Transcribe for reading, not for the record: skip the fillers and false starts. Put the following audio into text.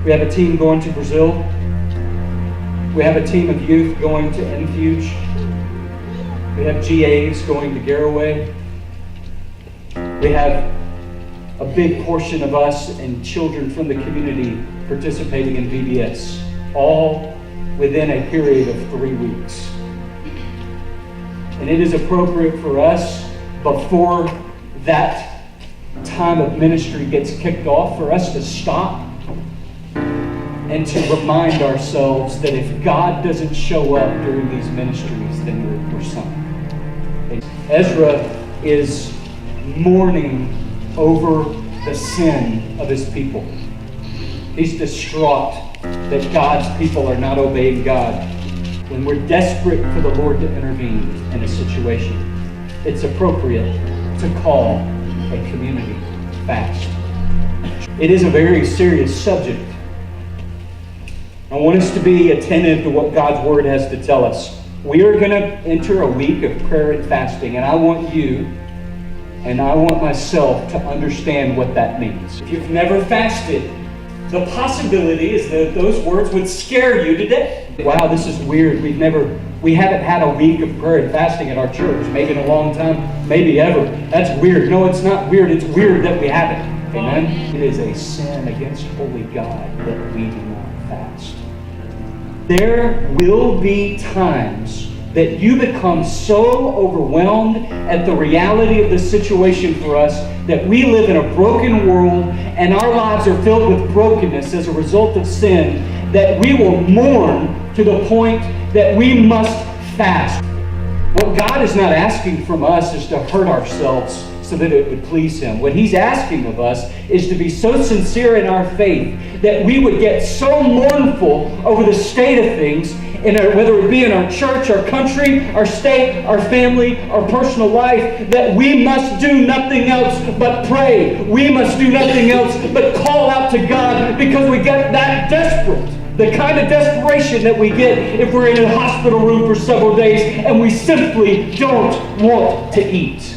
We have a team going to Brazil. We have a team of youth going to Enfuge. We have GAs going to Garaway. We have a big portion of us and children from the community participating in VBS, all within a period of 3 weeks. And it is appropriate for us, before that time of ministry gets kicked off, for us to stop and to remind ourselves that if God doesn't show up during these ministries, then we're sunk. And Ezra is mourning over the sin of his people. He's distraught that God's people are not obeying God. When we're desperate for the Lord to intervene in a situation, it's appropriate to call a community fast. It is a very serious subject. I want us to be attentive to what God's Word has to tell us. We are going to enter a week of prayer and fasting, and I want you and I want myself to understand what that means. If you've never fasted, the possibility is that those words would scare you to death. Wow, this is weird. We haven't had a week of prayer and fasting at our church, maybe in a long time, maybe ever. That's weird. No, it's not weird. It's weird that we haven't. Amen? It is a sin against holy God that we do not fast. There will be times that you become so overwhelmed at the reality of the situation for us that we live in a broken world and our lives are filled with brokenness as a result of sin, that we will mourn to the point that we must fast. What God is not asking from us is to hurt ourselves so that it would please Him. What He's asking of us is to be so sincere in our faith that we would get so mournful over the state of things, whether it be in our church, our country, our state, our family, our personal life, that we must do nothing else but pray. We must do nothing else but call out to God, because we get that desperate. The kind of desperation that we get if we're in a hospital room for several days and we simply don't want to eat.